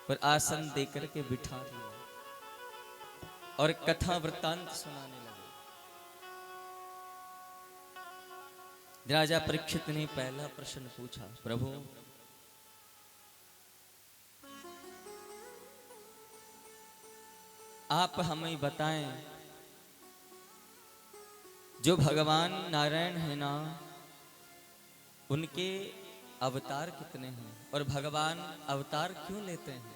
पर आसन देकर के बिठा दिया और कथा वृत्तांत सुनाने लगे। राजा परीक्षित ने पहला प्रश्न पूछा, प्रभु आप हमें बताएं, जो भगवान नारायण है ना, उनके अवतार कितने हैं और भगवान अवतार क्यों लेते हैं?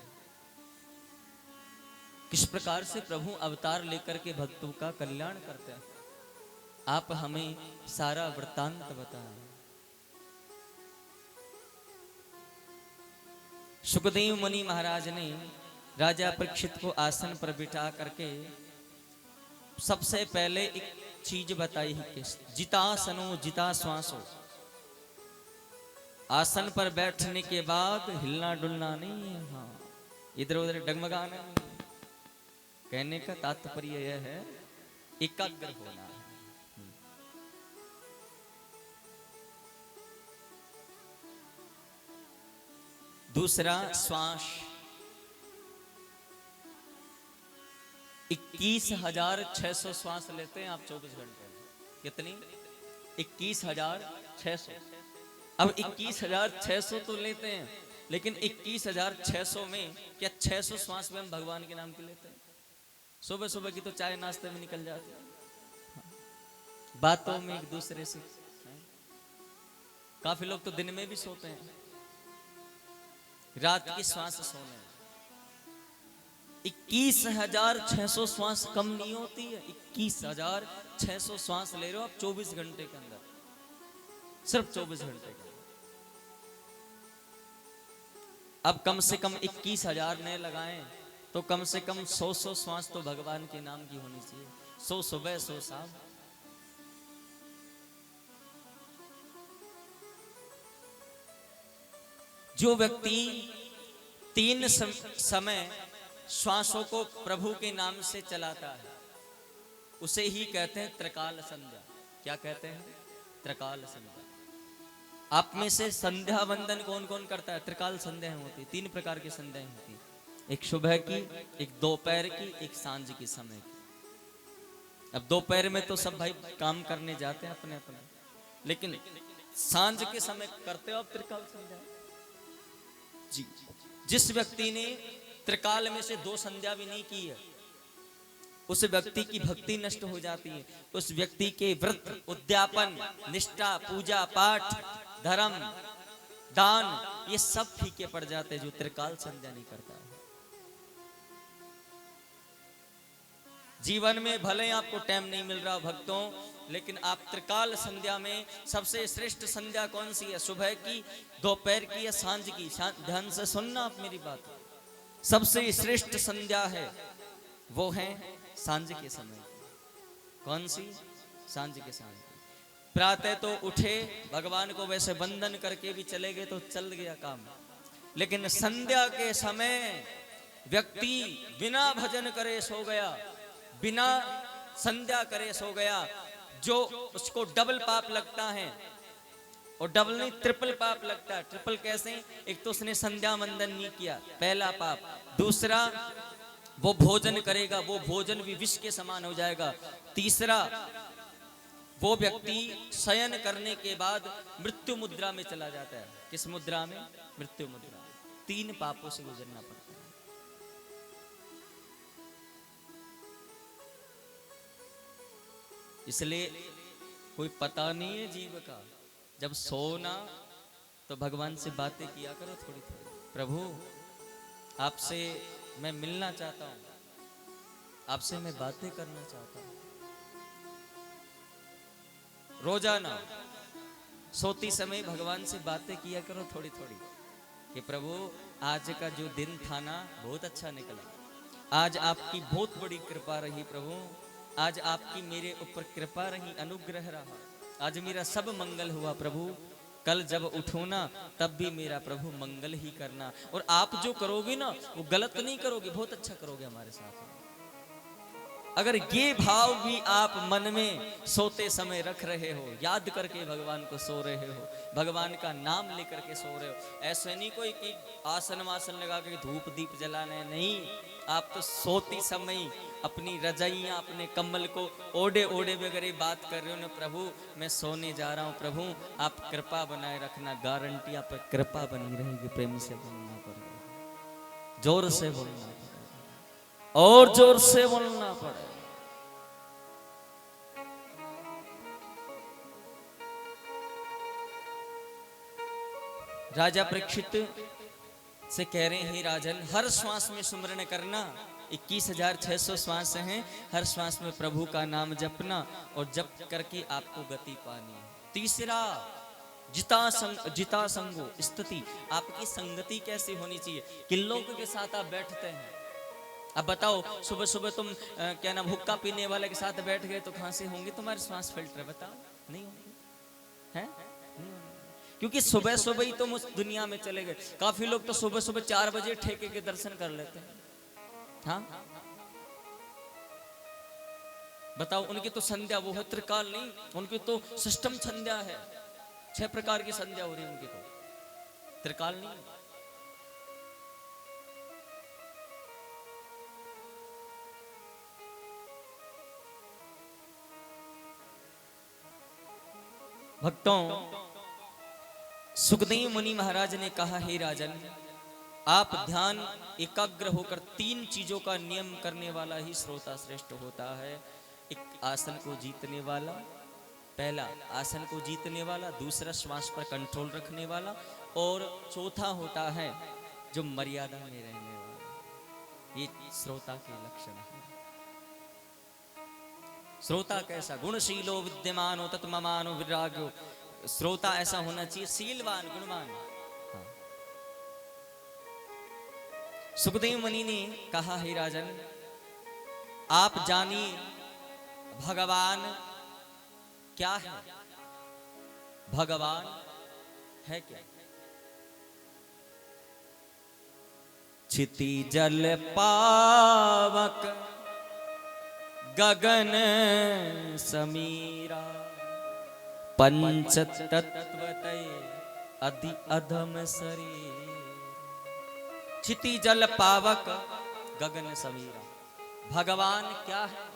किस प्रकार से प्रभु अवतार लेकर के भक्तों का कल्याण करते हैं? आप हमें सारा वृत्तांत बताएं। सुखदेव मुनि महाराज ने राजा परीक्षित को आसन पर बिठा करके सबसे पहले एक चीज बताई है कि जितासनो जिता श्वासो, आसन पर बैठने के बाद हिलना डुलना नहीं है, हाँ इधर उधर डगमगाना नहीं। कहने का तात्पर्य यह है एकाग्र होना है। दूसरा श्वास, 21,600 श्वास लेते हैं आप 24 घंटे में। कितनी? 21,600। अब 21,600 तो लेते हैं, लेकिन 21,600 में क्या 600 श्वास में हम भगवान के नाम के लेते हैं? सुबह सुबह की तो चाय नाश्ते में निकल जाती है, बातों में एक दूसरे से। काफी लोग तो दिन में भी सोते हैं, रात की श्वास सोने। 21,600 श्वास कम नहीं होती है। 21,600 श्वास ले रहे हो आप 24 घंटे के अंदर, सिर्फ 24 घंटे के अंदर। अब कम से कम 21,000 ने लगाएं तो कम से कम 100 श्वास तो भगवान के नाम की होनी चाहिए। 100 सुबह 100 शाम। जो व्यक्ति 3 समय श्वासों को प्रभु के नाम से चलाता है उसे ही कहते हैं त्रिकाल संध्या। क्या कहते हैं? त्रिकाल संध्या। आप में से संध्या वंदन कौन कौन करता है? त्रिकाल संध्या होती है। 3 प्रकार की संध्याएं होती है, एक सुबह की, एक दोपहर की, एक सांझ के समय की। अब दोपहर में तो सब भाई काम करने जाते हैं अपने अपने, लेकिन सांझ के समय करते हो आप त्रिकाल संध्या जी। जिस व्यक्ति ने त्रिकाल में से 2 संध्या भी नहीं की है उस व्यक्ति की भक्ति नष्ट हो जाती है। उस व्यक्ति के व्रत, उद्यापन, निष्ठा, पूजा पाठ, धर्म, दान ये सब फीके पड़ जाते हैं जो त्रिकाल संध्या नहीं करता है। जीवन में भले आपको टाइम नहीं मिल रहा भक्तों, लेकिन आप त्रिकाल संध्या में सबसे श्रेष्ठ संध्या कौन सी है? सुबह की, दोपहर की या सांझ की? ध्यान से सुनना आप मेरी बात। सबसे श्रेष्ठ संध्या है वो है सांझ के समय। कौन सी? सांझ के समय। प्रातः तो उठे, भगवान को वैसे वंदन करके भी चले गए तो चल गया काम, लेकिन संध्या के समय व्यक्ति बिना भजन करे सो गया, बिना संध्या करे सो गया, जो उसको डबल पाप लगता है। और डबल नहीं, ट्रिपल पाप लगता है। ट्रिपल कैसे? एक तो उसने संध्या वंदन नहीं किया, पहला पाप। दूसरा, वो भोजन करेगा, वो भोजन भी विष के समान हो जाएगा। तीसरा, वो व्यक्ति शयन करने के बाद मृत्यु मुद्रा में चला जाता है। किस मुद्रा में? मृत्यु मुद्रा। 3 पापों से गुजरना पड़ता है। इसलिए कोई पता नहीं है जीव का। जब सोना तो भगवान से बातें किया करो थोड़ी थोड़ी। प्रभु आपसे मैं मिलना चाहता हूं, आपसे मैं बातें करना चाहता हूं। रोजाना सोती समय भगवान से बातें किया करो थोड़ी थोड़ी कि प्रभु आज का जो दिन था ना बहुत अच्छा निकला, आज आपकी बहुत बड़ी कृपा रही प्रभु, आज आपकी मेरे ऊपर कृपा रही, अनुग्रह रहा, आज मेरा सब मंगल हुआ प्रभु। कल जब उठो ना तब भी मेरा प्रभु मंगल ही करना, और आप जो करोगे ना वो गलत नहीं करोगे, बहुत अच्छा करोगे हमारे साथ। अगर ये भाव भी आप मन में सोते समय रख रहे हो, याद करके भगवान को सो रहे हो, भगवान का नाम लेकर के सो रहे हो, ऐसे नहीं कोई कि आसन वासन लगा के धूप दीप जलाने, नहीं, आप तो सोती समय अपनी रजाइयाँ अपने कम्बल को ओढ़े ओढ़े वगैरह बात कर रहे हो ना, प्रभु मैं सोने जा रहा हूँ, प्रभु आप कृपा बनाए रखना, गारंटी आप पर कृपा बनी रहेगी। प्रेम से बोलना पड़ेगा, जोर से बोलना पड़ेगा, और जोर से बोलना पड़ेगा। राजा परीक्षित से कह रहे हैं, राजन हर श्वास में सुमरण करना, 21,600 श्वास हैं, हर श्वास में प्रभु का नाम जपना और जप करके आपको गति पानी है। तीसरा जिता संगो स्थिति, आपकी संगति कैसी होनी चाहिए, किन लोगों के साथ आप बैठते हैं। अब बताओ, सुबह सुबह तुम क्या नाम हुक्का पीने वाले के साथ बैठ गए तो कहां से होंगे तुम्हारे श्वास फिल्टर, बताओ, नहीं होंगे, हैं, नहीं होंगे, क्योंकि सुबह सुबह ही तुम उस दुनिया में चले गए। काफी लोग तो सुबह सुबह 4 बजे ठेके के दर्शन कर लेते हैं, हाँ, बताओ, उनकी तो संध्या वो है त्रिकाल नहीं, उनकी तो सिस्टम संध्या है, 6 प्रकार की संध्या हो रही है उनकी, तो त्रिकाल नहीं। भक्तों, सुखदेव मुनि महाराज ने कहा, हे राजन, आप ध्यान एकाग्र होकर 3 चीजों का नियम करने वाला ही श्रोता श्रेष्ठ होता है। एक आसन को जीतने वाला, पहला आसन को जीतने वाला, दूसरा श्वास पर कंट्रोल रखने वाला, और चौथा होता है जो मर्यादा में रहने वाला। ये श्रोता के लक्षण है। श्रोता कैसा, गुणशीलो विद्यमानो तत्ममानो विराग्यो, श्रोता ऐसा होना चाहिए शीलवान गुणवान। हाँ। सुखदेव मुनि ने कहा, हे राजन, आप जानिए भगवान क्या है, भगवान है क्या। क्षिति जल पावक गगन समीरा, पंच तत्वतय अधि अधम शरीर। क्षिति जल पावक गगन समीरा, भगवान क्या है।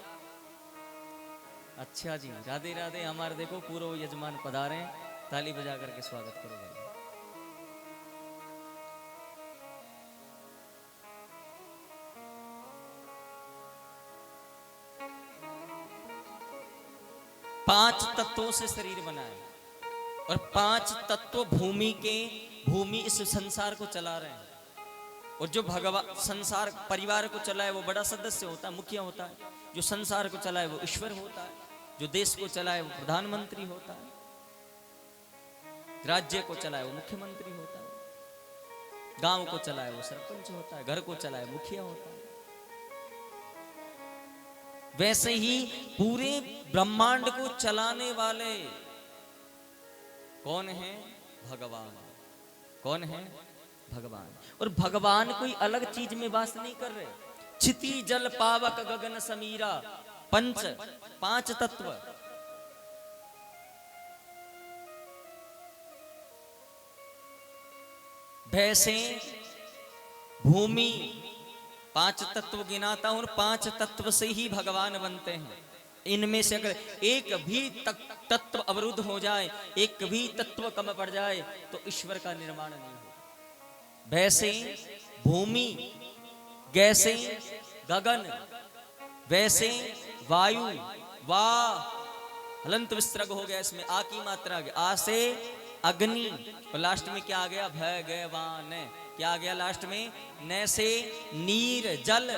अच्छा जी, राधे राधे। हमारे देखो पूर्व यजमान पधारे, ताली बजा करके स्वागत करो भाई। पांच तत्वों से शरीर बना है और 5 तत्व भूमि इस संसार को चला रहे हैं। और जो भगवान संसार परिवार को चलाए वो बड़ा सदस्य होता है, मुखिया होता है। जो संसार को चलाए वो ईश्वर होता है। जो देश को चलाए वो प्रधानमंत्री होता है। राज्य को चलाए वो मुख्यमंत्री होता है। गांव को चलाए वो सरपंच होता है। घर को चलाए मुखिया होता है। वैसे ही पूरे ब्रह्मांड को चलाने वाले कौन है? भगवान। कौन है? भगवान। और भगवान कोई अलग चीज में वास नहीं कर रहे। क्षिति जल पावक गगन समीरा, 5 तत्व। भैंसे, भूमि, 5 तत्व गिनाता हूं और 5 तत्व से ही भगवान बनते हैं। इनमें से अगर एक भी तत्व अवरुद्ध हो जाए, एक भी तत्व कम पड़ जाए तो ईश्वर का निर्माण नहीं हो। भैंसे, भूमि, गैसे, गगन, वैसे, वायु, वाह, हलंत विसर्ग हो गया, इसमें आ की मात्रा आ गया। आ से अग्नि और लास्ट में क्या आ गया? भगवान। क्या आ गया लास्ट में? न से नीर, जल।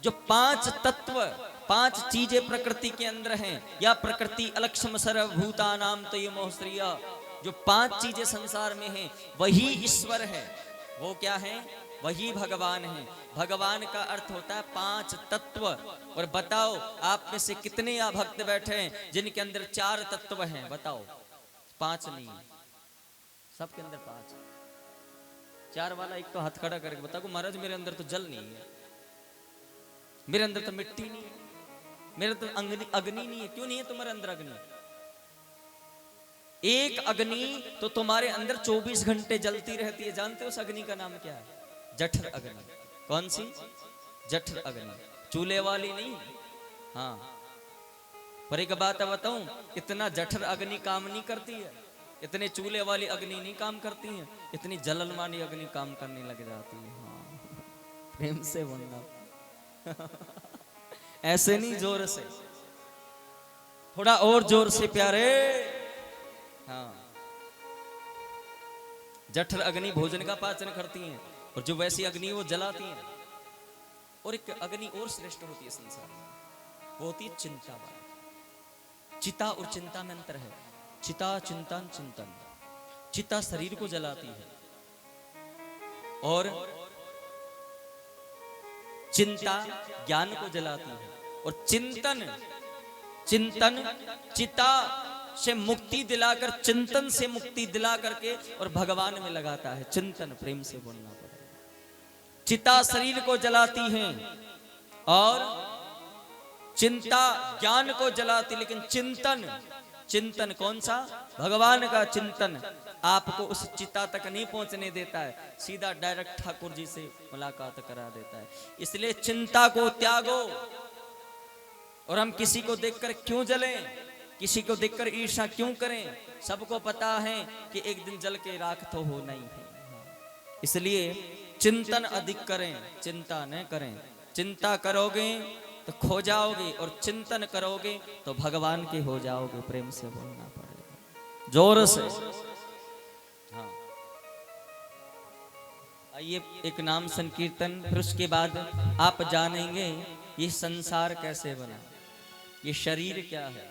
जो 5 तत्व, 5 चीजें प्रकृति के अंदर हैं, या प्रकृति अलक्षम सर्वभूतानाम तयोमोहश्रिया, जो 5 चीजें संसार में हैं वही ईश्वर है। वो क्या है? वही भगवान है। भगवान का अर्थ होता है 5 तत्व। और बताओ आप में से कितने या भक्त बैठे हैं जिनके अंदर 4 तत्व हैं? बताओ। 5 नहीं, सबके अंदर 5। 4 वाला एक तो हाथ खड़ा करके बताओ महाराज मेरे अंदर तो जल नहीं है, मेरे अंदर तो मिट्टी नहीं है, मेरे तो अग्नि अग्नि नहीं है। क्यों नहीं है तुम्हारे अंदर अग्नि? एक अग्नि तो तुम्हारे अंदर 24 घंटे जलती रहती है। जानते हो उस अग्नि का नाम क्या है? जठर अग्नि। कौन सी? जठर अग्नि, चूल्हे वाली नहीं। हाँ, पर एक बात बताऊं, इतना जठर अग्नि काम नहीं करती है, इतने चूल्हे वाली अग्नि नहीं काम करती है, इतनी जलन वाली अग्नि काम करने लग जाती है। हाँ, प्रेम से बोलना ऐसे नहीं, जोर से, थोड़ा और जोर से प्यारे। हाँ, जठर अग्नि भोजन का पाचन करती हैं, और जो वैसी अग्नि वो जलाती हैं। और एक अग्नि और श्रेष्ठ होती है संसार में, वो होती है चिंता वाली। चिता और चिंता में अंतर है। चिता चिंतन चिंतन, चिता शरीर को जलाती है और चिंता ज्ञान को जलाती है। और चिंतन चिंतन चिता से मुक्ति दिलाकर, चिंतन से मुक्ति दिला करके और भगवान में लगाता है। चिंतन, प्रेम से बोलना पड़ेगा। चिता शरीर को जलाती है और चिंता ज्ञान को जलाती, लेकिन चिंतन, चिंतन कौन सा? भगवान का चिंतन आपको उस चिता तक नहीं पहुंचने देता है, सीधा डायरेक्ट ठाकुर जी से मुलाकात करा देता है। इसलिए चिंता को त्यागो। और हम किसी को देखकर क्यों जलें, किसी को देखकर ईर्ष्या क्यों करें? सबको पता है कि एक दिन जल के राख तो होना ही है। इसलिए चिंतन अधिक करें, चिंता न करें। चिंता करोगे तो खो जाओगे, और चिंतन करोगे तो भगवान के हो जाओगे। प्रेम से बोलना पड़ेगा, जोर से। हाँ, आइए एक नाम संकीर्तन, फिर उसके बाद आप जानेंगे ये संसार कैसे बना, ये शरीर क्या है।